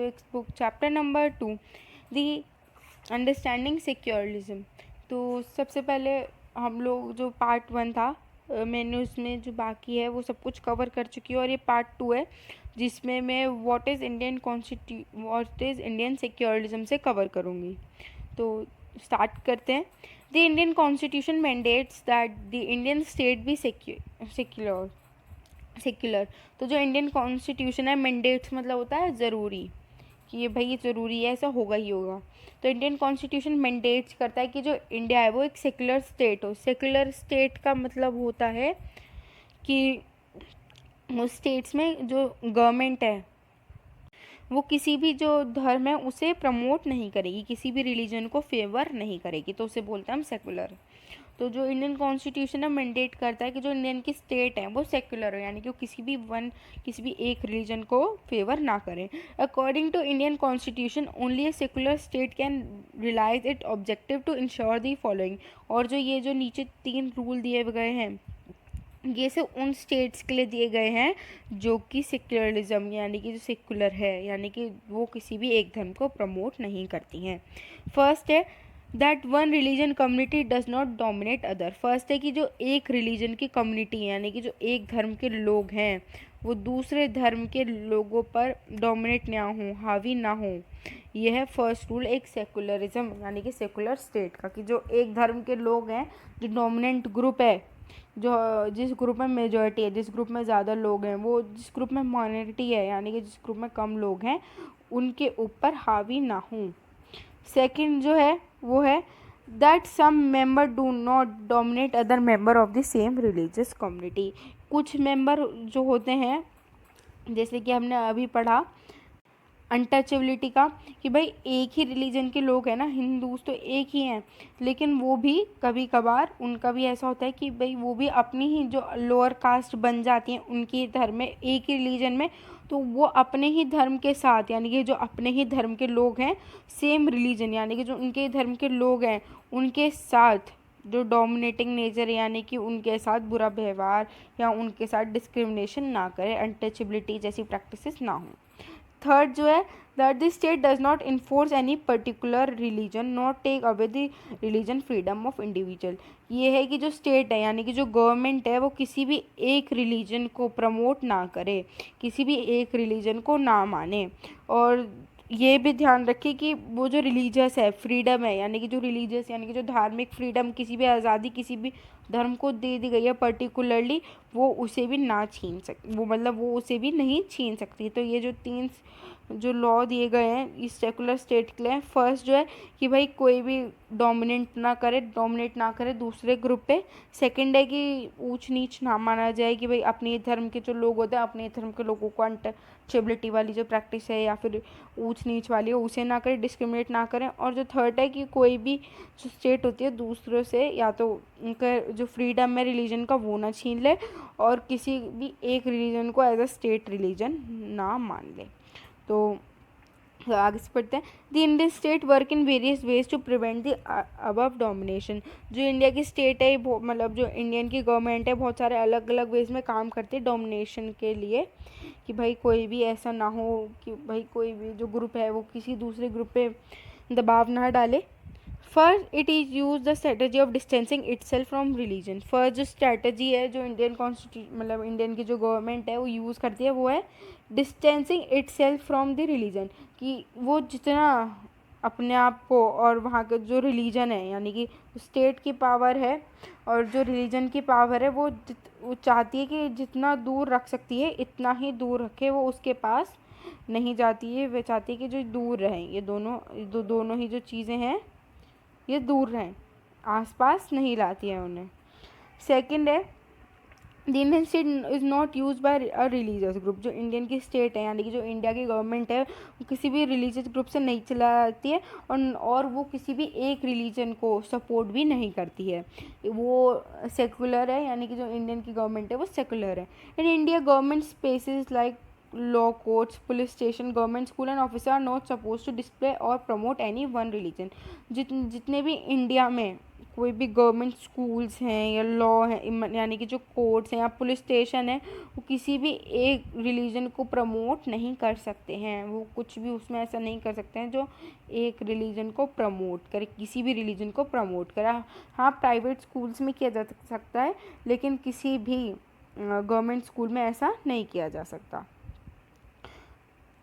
Text book chapter number 2 दी understanding secularism. तो सबसे पहले हम लोग जो पार्ट 1 था मैंने उसमें जो बाकी है वो सब कुछ कवर कर चुकी हूँ, और ये पार्ट 2 है जिसमें मैं व्हाट इज़ इंडियन सेक्युलरिज्म से कवर करूँगी। तो स्टार्ट करते हैं। The Indian constitution mandates that the Indian state be secular. तो जो इंडियन कॉन्स्टिट्यूशन है, मैंडेट्स मतलब होता है ज़रूरी, कि ये भाई ये ज़रूरी है, ऐसा होगा ही होगा। तो इंडियन कॉन्स्टिट्यूशन मैंडेट्स करता है कि जो इंडिया है वो एक सेक्युलर स्टेट हो। सेक्युलर स्टेट का मतलब होता है कि उस स्टेट्स में जो गवर्नमेंट है वो किसी भी जो धर्म है उसे प्रमोट नहीं करेगी, किसी भी रिलीजन को फेवर नहीं करेगी, तो उसे बोलते हैं हम सेक्युलर। तो जो इंडियन कॉन्स्टिट्यूशन है मैंडेट करता है कि जो इंडियन की स्टेट है वो सेक्युलर हो, यानी कि वो किसी भी एक रिलीजन को फेवर ना करें। According to Indian constitution only a secular state can realise it objective to ensure the following. और जो ये जो नीचे 3 रूल दिए गए हैं ये सिर्फ उन स्टेट्स के लिए दिए गए हैं जो कि सेक्युलरिज्म यानी कि जो सेक्युलर है, यानी कि वो किसी भी एक धर्म को प्रमोट नहीं करती हैं। फर्स्ट है that one religion community does not dominate other. First है कि जो एक रिलीजन की कम्युनिटी यानी कि जो एक धर्म के लोग हैं वो दूसरे धर्म के लोगों पर डोमिनेट ना हो, हावी ना हो। यह है फर्स्ट रूल एक सेक्युलरिज्म यानी कि सेक्युलर स्टेट का, कि जो एक धर्म के लोग हैं, जो डोमिनेंट ग्रुप है, जो जिस ग्रुप में मेजॉरिटी है, जिस ग्रुप में ज़्यादा लोग हैं, वो जिस ग्रुप में माइनॉरिटी है यानी कि जिस ग्रुप में कम लोग हैं उनके ऊपर हावी ना हों। सेकंड जो है वो है that some member do not dominate other member of the same religious community. कुछ मेंबर जो होते हैं, जैसे कि हमने अभी पढ़ा अनटचेबिलिटी का, कि भाई एक ही रिलीजन के लोग हैं ना, हिंदूज तो एक ही हैं, लेकिन वो भी कभी कभार उनका भी ऐसा होता है कि भाई वो भी अपनी ही जो लोअर कास्ट बन जाती हैं उनके धर्म में, एक ही रिलीजन में, तो वो अपने ही धर्म के साथ यानी कि जो अपने ही धर्म के लोग हैं, सेम रिलीजन यानी कि जो उनके धर्म के लोग हैं उनके साथ जो डोमिनेटिंग नेचर यानी कि उनके साथ बुरा व्यवहार या उनके साथ डिस्क्रिमिनेशन ना करे, अनटचेबिलिटी जैसी प्रैक्टिसेस ना हों। थर्ड जो है that the state does not enforce any particular religion not take away the religion freedom of individual. ये है कि जो स्टेट है यानी कि जो गवर्नमेंट है वो किसी भी एक रिलीजन को प्रमोट ना करे, किसी भी एक रिलीजन को ना माने। और ये भी ध्यान रखिए कि वो जो रिलीजियस है फ्रीडम है यानी कि जो रिलीजियस यानी कि जो धार्मिक फ्रीडम, किसी भी आज़ादी किसी भी धर्म को दे दी गई है पर्टिकुलरली, वो उसे भी ना छीन वो मतलब वो उसे भी नहीं छीन सकती। तो ये जो 3 जो लॉ दिए गए हैं इस सेकुलर स्टेट के लिए, फर्स्ट जो है कि भाई कोई भी डोमिनेट ना करे दूसरे ग्रुप पे। सेकंड है कि ऊंच नीच ना माना जाए, कि भाई अपने धर्म के जो लोग होते हैं अपने धर्म के लोगों को अनटचेबिलिटी वाली जो प्रैक्टिस है या फिर ऊंच नीच वाली हो उसे ना करें, डिस्क्रिमिनेट ना करें। और जो थर्ड है कि कोई भी जो स्टेट होती है दूसरों से या तो उनका जो फ्रीडम है रिलीजन का वो ना छीन ले और किसी भी एक रिलीजन को एज अ स्टेट रिलीजन ना मान ले। तो आगे से पढ़ते हैं। The Indian state work in various ways to prevent the above domination. जो इंडिया की स्टेट है मतलब जो इंडियन की गवर्नमेंट है बहुत सारे अलग अलग वेज में काम करती है डोमिनेशन के लिए, कि भाई कोई भी ऐसा ना हो कि भाई कोई भी जो ग्रुप है वो किसी दूसरे ग्रुप पे दबाव ना डाले। First it is use the strategy of distancing itself from religion. First जो स्ट्रेटजी है जो इंडियन कॉन्स्टिट्यूशन मतलब इंडियन की जो गवर्नमेंट है वो यूज़ करती है वो है distancing itself from the religion, कि वो जितना अपने आप को और वहाँ का जो रिलीजन है यानी कि स्टेट की पावर है और जो रिलीजन की पावर है वो चाहती है कि जितना दूर रख सकती है इतना ही दूर रखे, वो उसके पास नहीं जाती है, वह चाहती है कि जो दूर रहें ये दोनों ही जो चीज़ें हैं ये दूर रहें, आसपास नहीं लाती है उन्हें। सेकंड है the Indian state is not use by a religious group. जो इंडियन की स्टेट है यानी कि जो इंडिया की गवर्नमेंट है वो किसी भी रिलीजियस ग्रुप से नहीं चलाती है और वो किसी भी एक रिलीजन को सपोर्ट भी नहीं करती है, वो सेकुलर है यानी कि जो इंडियन की गवर्नमेंट है वो सेकुलर है। In India government spaces like law courts, police station, government school and officer are not suppose to display or promote any one religion. जितने भी इंडिया में कोई भी गवर्नमेंट स्कूल्स हैं या लॉ है, यानी कि जो कोर्ट्स हैं या पुलिस स्टेशन है, वो किसी भी एक रिलीजन को प्रमोट नहीं कर सकते हैं। वो कुछ भी उसमें ऐसा नहीं कर सकते हैं जो एक रिलीजन को प्रमोट करे, किसी भी रिलीजन को प्रमोट करे। हाँ, प्राइवेट स्कूल्स में किया जा सकता है, लेकिन किसी भी गवर्नमेंट स्कूल में ऐसा नहीं किया जा सकता।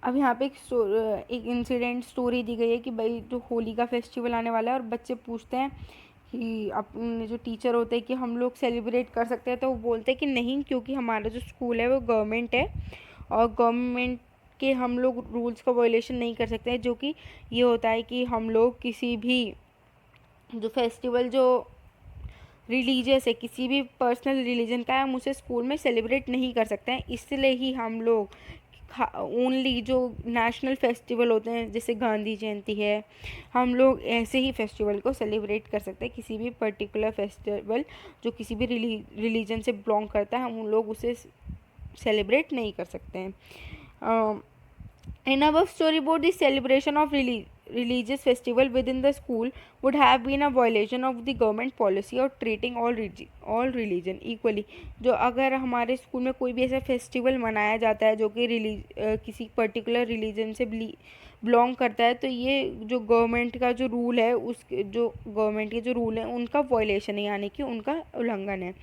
अब यहाँ पे एक इंसिडेंट स्टोरी दी गई है कि भाई जो होली का फेस्टिवल आने वाला है और बच्चे पूछते हैं कि अपने जो टीचर होते हैं कि हम लोग सेलिब्रेट कर सकते हैं, तो वो बोलते हैं कि नहीं, क्योंकि हमारा जो स्कूल है वो गवर्नमेंट है और गवर्नमेंट के हम लोग रूल्स का वायलेशन नहीं कर सकते हैं। जो कि ये होता है कि हम लोग किसी भी जो फेस्टिवल जो रिलीजियस है, किसी भी पर्सनल रिलीजन का है, हम उसे स्कूल में सेलिब्रेट नहीं कर सकते हैं। इसलिए ही हम लोग ओनली जो नेशनल फेस्टिवल होते हैं जैसे गांधी जयंती है, हम लोग ऐसे ही फेस्टिवल को सेलिब्रेट कर सकते हैं। किसी भी पर्टिकुलर फेस्टिवल जो किसी भी रिलीजन से बिलोंग करता है, हम लोग उसे सेलिब्रेट नहीं कर सकते हैं। In above storyboard, the celebration of religious festival within the school would have been a violation of the government policy of treating all religion equally। जो अगर हमारे स्कूल में कोई भी ऐसा फेस्टिवल मनाया जाता है जो कि किसी पर्टिकुलर रिलीजन से बिलोंग करता है, तो ये जो गवर्नमेंट का जो रूल है, उस जो गवर्नमेंट के जो रूल हैं उनका वायलेशन है, यानी कि उनका उल्लंघन है।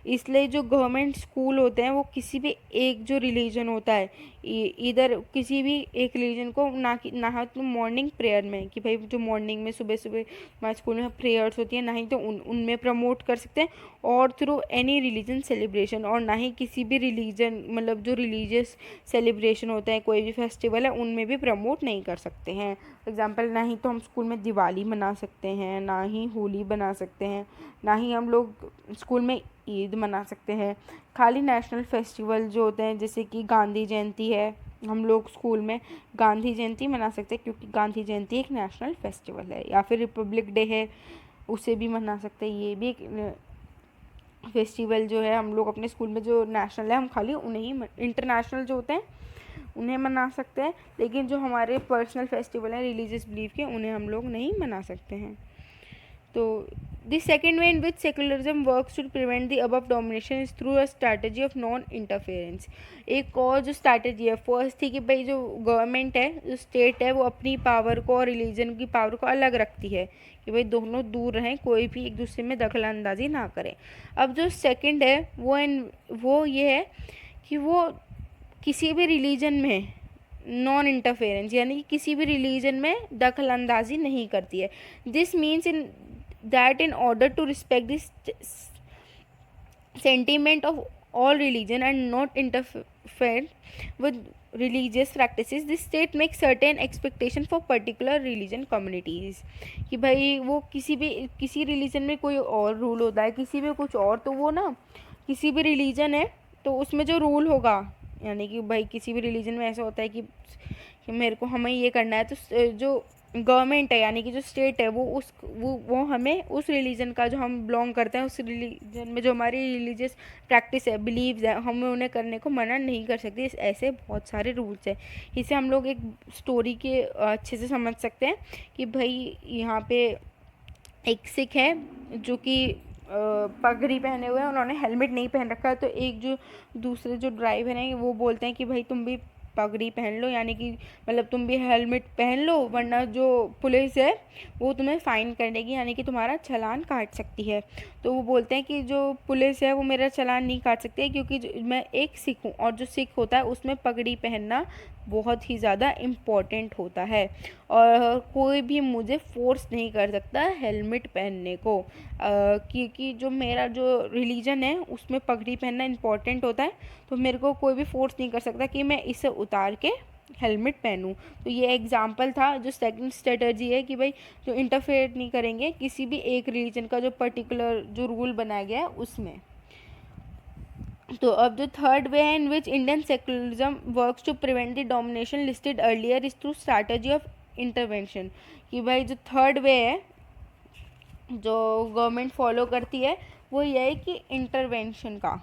इसलिए जो गवर्नमेंट स्कूल होते हैं वो किसी भी एक जो रिलीजन होता है, इधर किसी भी एक रिलीजन को ना तो मॉर्निंग प्रेयर में कि भाई जो मॉर्निंग में सुबह सुबह हमारे स्कूल में प्रेयर्स होती है, ना ही तो उनमें प्रमोट कर सकते हैं और थ्रू एनी रिलीजन सेलिब्रेशन, और ना ही किसी भी रिलीजन मतलब जो रिलीजियस सेलिब्रेशन होता है, कोई भी फेस्टिवल है, उनमें भी प्रमोट नहीं कर सकते हैं। एग्जाम्पल, ना ही तो हम स्कूल में दिवाली मना सकते हैं, ना ही होली बना सकते हैं, ना ही हम लोग स्कूल में ईद मना सकते हैं। खाली नेशनल फेस्टिवल जो होते हैं जैसे कि गांधी जयंती है, हम लोग स्कूल में गांधी जयंती मना सकते हैं क्योंकि गांधी जयंती एक नेशनल फेस्टिवल है। या फिर रिपब्लिक डे है, उसे भी मना सकते हैं। ये भी एक फेस्टिवल जो है हम लोग अपने स्कूल में जो नेशनल है, हम खाली उन्हें ही, इंटरनेशनल जो होते हैं उन्हें मना सकते हैं, लेकिन जो हमारे पर्सनल फेस्टिवल हैं रिलीजियस बिलीफ के, उन्हें हम लोग नहीं मना सकते हैं। तो the second way in which secularism works to prevent the above domination is through a strategy of non interference. एक और जो स्ट्रैटेजी है, फर्स्ट थी कि भाई जो गवर्नमेंट है, जो स्टेट है, वो अपनी पावर को और रिलीजन की पावर को अलग रखती है कि भाई दोनों दूर रहें, कोई भी एक दूसरे में दखल अंदाजी ना करे। अब जो सेकेंड है वो ये है कि वो किसी भी रिलीजन में नॉन इंटरफेरेंस, यानी कि किसी भी रिलीजन में दखल अंदाजी नहीं करती है। This means in that in order to respect the sentiment of all religion and not interfere with religious practices, the state makes certain expectation for particular religion communities। कि भाई वो किसी रिलीजन में कोई और रूल होता है, किसी में कुछ और, तो वो ना किसी भी रिलीजन है तो उसमें जो रूल होगा, यानी कि भाई किसी भी रिलीजन में ऐसा होता है कि मेरे को हमें ये करना है, तो जो गवर्नमेंट है यानी कि जो स्टेट है वो हमें उस रिलीजन का जो हम बिलोंग करते हैं, उस रिलीजन में जो हमारी रिलीजियस प्रैक्टिस है, बिलीव्स है, हमें उन्हें करने को मना नहीं कर सकती। ऐसे बहुत सारे रूल्स हैं। इसे हम लोग एक स्टोरी के अच्छे से समझ सकते हैं कि भाई यहाँ पे एक सिख है जो कि पगड़ी पहने हुए हैं, उन्होंने हेलमेट नहीं पहन रखा है, तो एक जो दूसरे जो ड्राइवर हैं वो बोलते हैं कि भाई तुम भी पगड़ी पहन लो, यानी कि मतलब तुम भी हेलमेट पहन लो, वरना जो पुलिस है वो तुम्हें फ़ाइन कर देगी, यानी कि तुम्हारा चालान काट सकती है। तो वो बोलते हैं कि जो पुलिस है वो मेरा चालान नहीं काट सकती है क्योंकि मैं एक सिख हूँ, और जो सिख होता है उसमें पगड़ी पहनना बहुत ही ज़्यादा इम्पॉर्टेंट होता है, और कोई भी मुझे फोर्स नहीं कर सकता हेलमेट पहनने को, क्योंकि जो मेरा जो रिलीजन है उसमें पगड़ी पहनना इम्पॉर्टेंट होता है, तो मेरे को कोई भी फोर्स नहीं कर सकता कि मैं इसे उतार के हेलमेट पहनूं। तो ये एग्जाम्पल था। जो सेकंड स्ट्रेटजी है कि भाई जो इंटरफेयर नहीं करेंगे किसी भी एक रिलीजन का जो पर्टिकुलर जो रूल बनाया गया है उसमें। तो अब जो थर्ड वे है in which Indian secularism works to prevent the domination listed earlier is through strategy of intervention. कि भाई जो थर्ड वे है जो गवर्नमेंट फॉलो करती है वो ये है कि इंटरवेंशन का,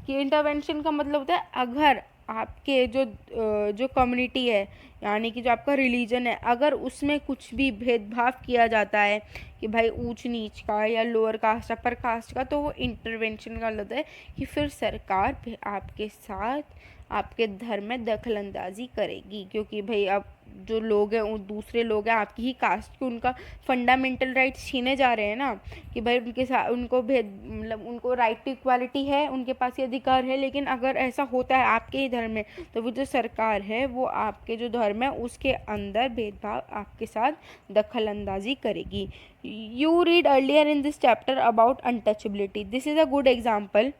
कि इंटरवेंशन का मतलब होता है अगर आपके जो कम्युनिटी है, यानी कि जो आपका रिलीजन है, अगर उसमें कुछ भी भेदभाव किया जाता है कि भाई ऊंच नीच का या लोअर कास्ट अपर कास्ट का, तो वो इंटरवेंशन का होता है कि फिर सरकार आपके साथ आपके धर्म में दखल अंदाजी करेगी, क्योंकि भाई अब जो लोग हैं, वो दूसरे लोग हैं आपकी ही कास्ट के, उनका फंडामेंटल राइट्स छीने जा रहे हैं ना, कि भाई उनके साथ उनको मतलब उनको राइट टू इक्वालिटी है, उनके पास ये अधिकार है, लेकिन अगर ऐसा होता है आपके ही धर्म में, तो वो जो सरकार है वो आपके जो धर्म है उसके अंदर भेदभाव आपके साथ दखल अंदाजी करेगी. You read earlier in this chapter about untouchability. This is a good example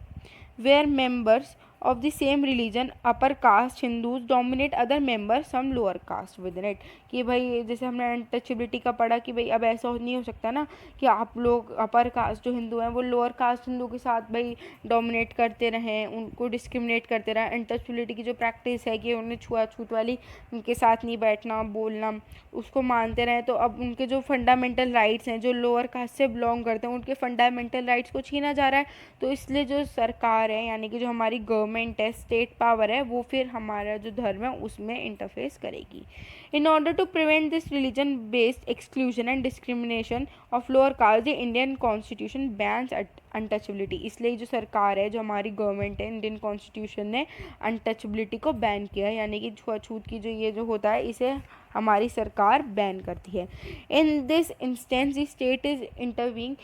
where members of the same religion, upper caste Hindus, dominate other members some lower caste within it. कि भाई जैसे हमने अनटचेबिलिटी का पढ़ा कि भाई अब ऐसा नहीं हो सकता ना कि आप लोग अपर कास्ट जो हिंदू हैं वो लोअर कास्ट हिंदू के साथ भाई डोमिनेट करते रहें, उनको डिस्क्रिमिनेट करते रहें. अनटचेबिलिटी की जो प्रैक्टिस है कि उन्हें छुआछूत वाली, उनके साथ नहीं बैठना बोलना, उसको मानते रहें, तो अब उनके जो फंडामेंटल राइट्स हैं, जो लोअर कास्ट से बिलोंग करते हैं, उनके फंडामेंटल राइट्स को छीना जा रहा है. तो इसलिए जो सरकार है, यानी कि जो हमारी गवर्नमेंट है, स्टेट पावर है, वो फिर हमारा जो धर्म है उसमें इंटरफेस करेगी. In order to prevent this religion based exclusion and discrimination of lower caste, the Indian constitution bans untouchability. इसलिए जो सरकार है, जो हमारी गवर्नमेंट है, इंडियन कॉन्स्टिट्यूशन ने अनटचेबिलिटी को बैन किया है, यानी कि छुआछूत की जो ये जो होता है इसे हमारी सरकार बैन करती है. In this instance the state is intervening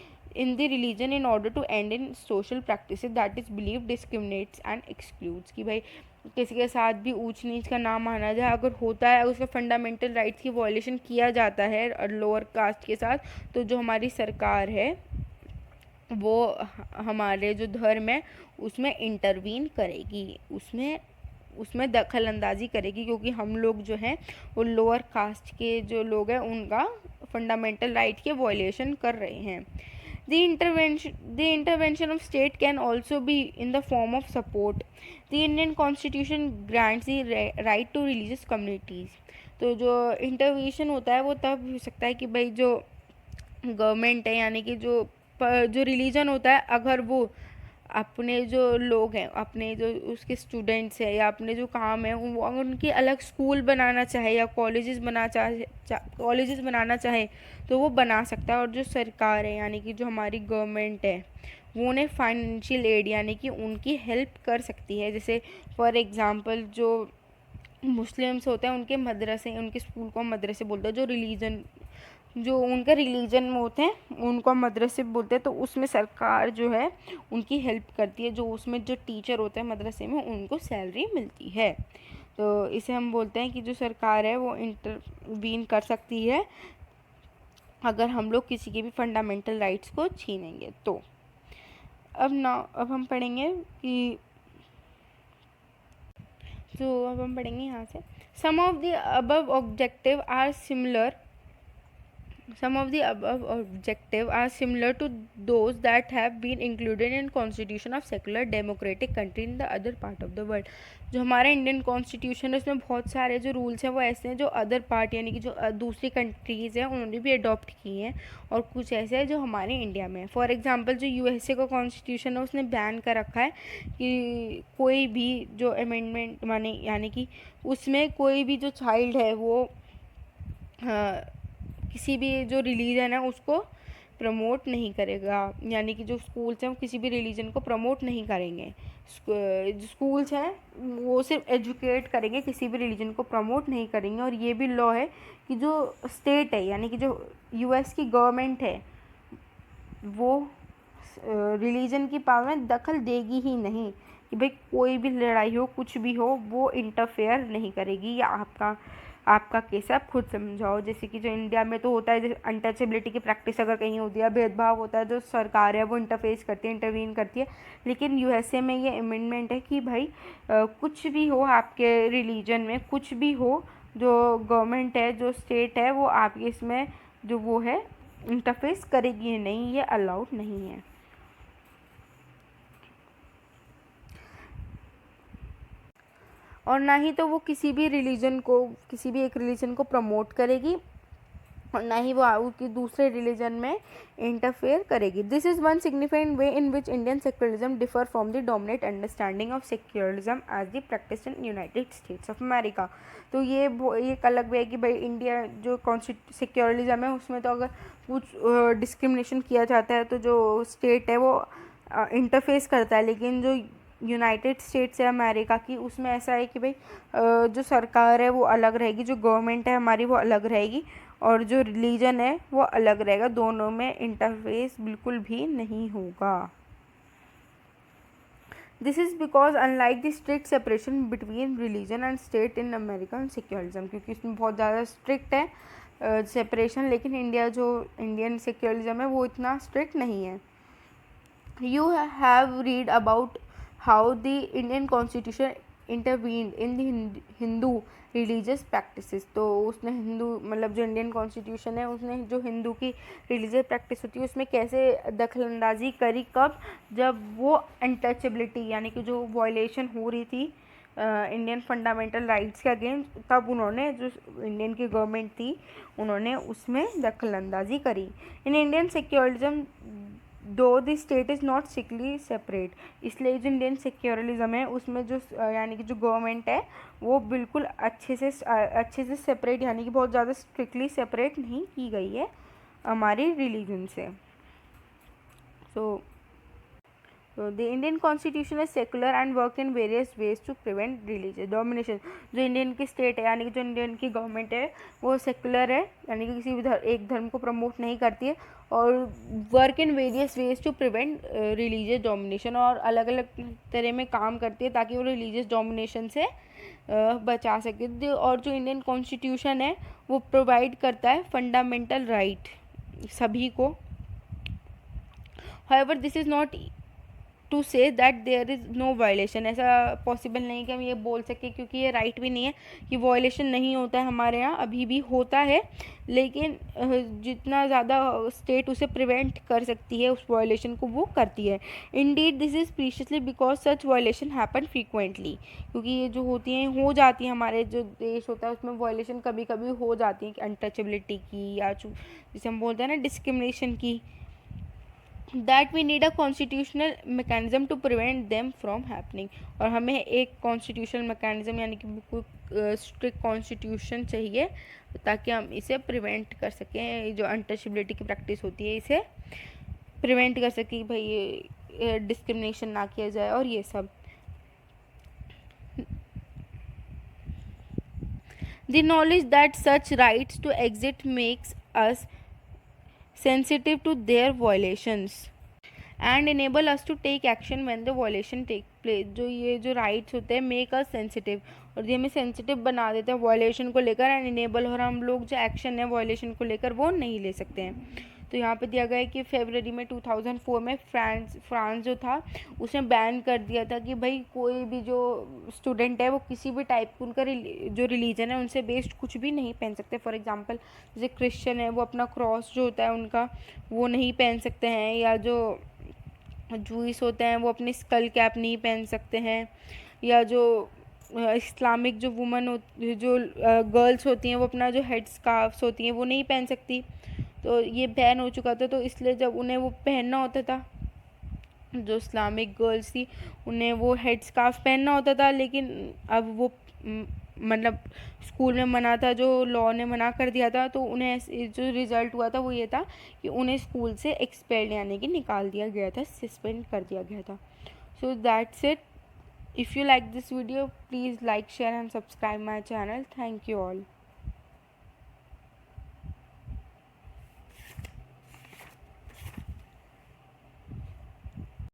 in the religion in order to end in social practices that is believed discriminates and excludes. कि भाई किसी के साथ भी ऊंच नीच का नाम माना जाए, अगर होता है उसका फंडामेंटल राइट्स की वायलेशन किया जाता है और लोअर कास्ट के साथ, तो जो हमारी सरकार है वो हमारे जो धर्म है उसमें इंटरवीन करेगी, उसमें दखल अंदाजी करेगी, क्योंकि हम लोग जो हैं वो लोअर कास्ट के जो लोग हैं उनका फंडामेंटल राइट के वायलेशन कर रहे हैं. The intervention of state can also be in the form of support. The Indian Constitution grants the right to religious communities. तो जो इंटरवेंशन होता है वो तब हो सकता है कि भाई जो गवर्नमेंट है, यानी कि जो रिलीजन होता है, अगर वो अपने जो लोग हैं, अपने जो उसके स्टूडेंट्स हैं या अपने जो काम है, वो अगर उनकी अलग स्कूल बनाना चाहे या कॉलेजेस बनाना चाहे तो वो बना सकता है. और जो सरकार है, यानी कि जो हमारी गवर्नमेंट है, वो उन्हें फाइनेंशियल एड यानी कि उनकी हेल्प कर सकती है. जैसे फॉर एग्ज़ाम्पल जो मुस्लिम्स होते हैं उनके मदरसे, उनके स्कूल को मदरसे बोलते हैं, जो उनके रिलीजन में होते हैं उनको मदरसे बोलते हैं. तो उसमें सरकार जो है उनकी हेल्प करती है, जो उसमें जो टीचर होते हैं मदरसे में उनको सैलरी मिलती है. तो इसे हम बोलते हैं कि जो सरकार है वो इंटरवीन कर सकती है अगर हम लोग किसी के भी फंडामेंटल राइट्स को छीनेंगे तो. अब हम पढ़ेंगे यहाँ से. Some of the above objectives are similar to those that have been included in constitution of secular democratic country in the other part of the world. जो हमारा इंडियन कॉन्स्टिट्यूशन है उसमें बहुत सारे जो रूल्स हैं वो ऐसे हैं जो अदर पार्ट यानी कि जो दूसरी कंट्रीज़ हैं उन्होंने भी अडॉप्ट किए हैं, और कुछ ऐसे हैं जो हमारे इंडिया में है. फॉर एग्जांपल जो यूएसए का कॉन्स्टिट्यूशन है उसने बैन कर रखा है कि कोई भी जो अमेंडमेंट यानी कि उसमें कोई भी जो चाइल्ड है वो किसी भी जो रिलीजन है उसको प्रमोट नहीं करेगा, यानी कि जो स्कूल्स हैं वो किसी भी रिलीजन को प्रमोट नहीं करेंगे. जो स्कूल्स हैं वो सिर्फ एजुकेट करेंगे, किसी भी रिलीजन को प्रमोट नहीं करेंगे. और ये भी लॉ है कि जो स्टेट है यानी कि जो यूएस की गवर्नमेंट है वो रिलीजन की पावर में दखल देगी ही नहीं, कि भाई कोई भी लड़ाई हो कुछ भी हो वो इंटरफेयर नहीं करेगी, या आपका केस आप खुद समझाओ. जैसे कि जो इंडिया में तो होता है, जैसे अनटचेबिलिटी की प्रैक्टिस अगर कहीं होती है, भेदभाव होता है, जो सरकार है वो इंटरवीन करती है. लेकिन यूएसए में ये अमेंडमेंट है कि भाई कुछ भी हो आपके रिलीजन में, कुछ भी हो, जो गवर्नमेंट है जो स्टेट है वो आपके इसमें जो वो है इंटरफेस करेगी नहीं, ये अलाउड नहीं है. और ना ही तो वो किसी भी एक रिलीजन को प्रमोट करेगी, और ना ही वो कि दूसरे रिलीजन में इंटरफेयर करेगी. This is one significant way in which Indian secularism differ from the dominate understanding of secularism as the practice in United States of America. तो ये एक अलग वे है कि भाई इंडिया जो सेक्युलरिज्म है उसमें तो अगर कुछ डिस्क्रिमिनेशन किया जाता है तो जो स्टेट है वो इंटरफेस करता है, लेकिन जो यूनाइटेड स्टेट्स है अमेरिका की उसमें ऐसा है कि भाई जो सरकार है वो अलग रहेगी, जो गवर्नमेंट है हमारी वो अलग रहेगी, और जो रिलीजन है वो अलग रहेगा. दोनों में इंटरफेस बिल्कुल भी नहीं होगा. This is because unlike the strict separation between religion and state in American secularism, क्योंकि इसमें बहुत ज़्यादा स्ट्रिक्ट है सेपरेशन, लेकिन इंडियन सेक्युलरिज्म है वो इतना स्ट्रिक्ट नहीं है. You have read about how the Indian Constitution intervened in the Hindu religious practices. तो उसने हिंदू मतलब जो इंडियन कॉन्स्टिट्यूशन है उसने जो हिंदू की रिलीजियस प्रैक्टिस होती है उसमें कैसे दखलंदाजी करी, कब, जब वो अनटचेबिलिटी यानी कि जो वायलेशन हो रही थी इंडियन फंडामेंटल राइट्स के अगेंस्ट, तब उन्होंने जो इंडियन की गवर्नमेंट थी उन्होंने उसमें दखलंदाजी करी. इन इंडियन सेक्युलरिज्म दो the state is not strictly separate, इसलिए जो इंडियन सेक्युलरिज्म है उसमें जो यानी कि जो गवर्नमेंट है वो बिल्कुल अच्छे से सेपरेट यानी कि बहुत ज़्यादा स्ट्रिक्टली सेपरेट नहीं की गई है हमारी रिलीजन से. So the Indian constitution is secular and work in various ways to prevent religious domination. जो इंडियन की स्टेट है यानी कि जो इंडियन की गवर्नमेंट है वो सेकुलर है यानी कि किसी भी एक धर्म को प्रमोट नहीं करती है, और work in various ways to prevent religious domination, और अलग अलग तरह में काम करती है ताकि वो रिलीजियस डोमिनेशन से बचा सके. और जो इंडियन कॉन्स्टिट्यूशन है वो प्रोवाइड करता है फंडामेंटल राइट सभी को. However this is not to say that there is no violation. ऐसा पॉसिबल नहीं कि हम ये बोल सकें, क्योंकि ये राइट भी नहीं है कि वायलेशन नहीं होता है हमारे यहाँ, अभी भी होता है, लेकिन जितना ज़्यादा स्टेट उसे प्रिवेंट कर सकती है उस वायलेशन को वो करती है. Indeed this is precisely because such violation happen frequently, क्योंकि ये जो होती हैं हो जाती हैं, हमारे जो देश होता है उसमें वायलेशन कभी कभी हो जाती है अनटचेबिलिटी की या जिसे हम बोलते हैं ना डिस्क्रिमिनेशन की. That we need a constitutional mechanism to prevent them from happening. और हमें एक कॉन्स्टिट्यूशनल मैकेनिज्म यानी कि बिल्कुल स्ट्रिक्ट कॉन्स्टिट्यूशन चाहिए ताकि हम इसे प्रिवेंट कर सकें, जो अनटचेबिलिटी की प्रैक्टिस होती है इसे प्रिवेंट कर सकें, भाई ये डिस्क्रिमिनेशन ना किया जाए और ये सब. The knowledge that such rights to exist makes us sensitive to their violations and enable us to take action when the violation take place. जो ये जो rights होते हैं make us sensitive, और ये हमें सेंसिटिव बना देते हैं वायलेशन को लेकर, एंड इनेबल, और हम लोग जो एक्शन है वायलेशन को लेकर वो नहीं ले सकते हैं. तो यहाँ पे दिया गया है कि फरवरी में 2004 में फ्रांस जो था उसने बैन कर दिया था कि भाई कोई भी जो स्टूडेंट है वो किसी भी टाइप का उनका जो रिलीजन है उनसे बेस्ड कुछ भी नहीं पहन सकते. फॉर एग्जांपल जैसे क्रिश्चियन है वो अपना क्रॉस जो होता है उनका वो नहीं पहन सकते हैं, या जो जूइस होते हैं वो अपनी स्कल कैप नहीं पहन सकते हैं, या जो इस्लामिक जो वुमन जो गर्ल्स होती हैं वो अपना जो हेड स्कार्फ्स होती हैं वो नहीं पहन सकती. तो ये बैन हो चुका था, तो इसलिए जब उन्हें वो पहनना होता था, जो इस्लामिक गर्ल्स थी उन्हें वो हेड स्कार्फ पहनना होता था, लेकिन अब वो मतलब स्कूल में मना था, जो लॉ ने मना कर दिया था, तो उन्हें जो रिज़ल्ट हुआ था वो ये था कि उन्हें स्कूल से एक्सपेल्ड यानी कि निकाल दिया गया था, सस्पेंड कर दिया गया था. So that's it. If you like this video please like, share and subscribe my channel. Thank you all.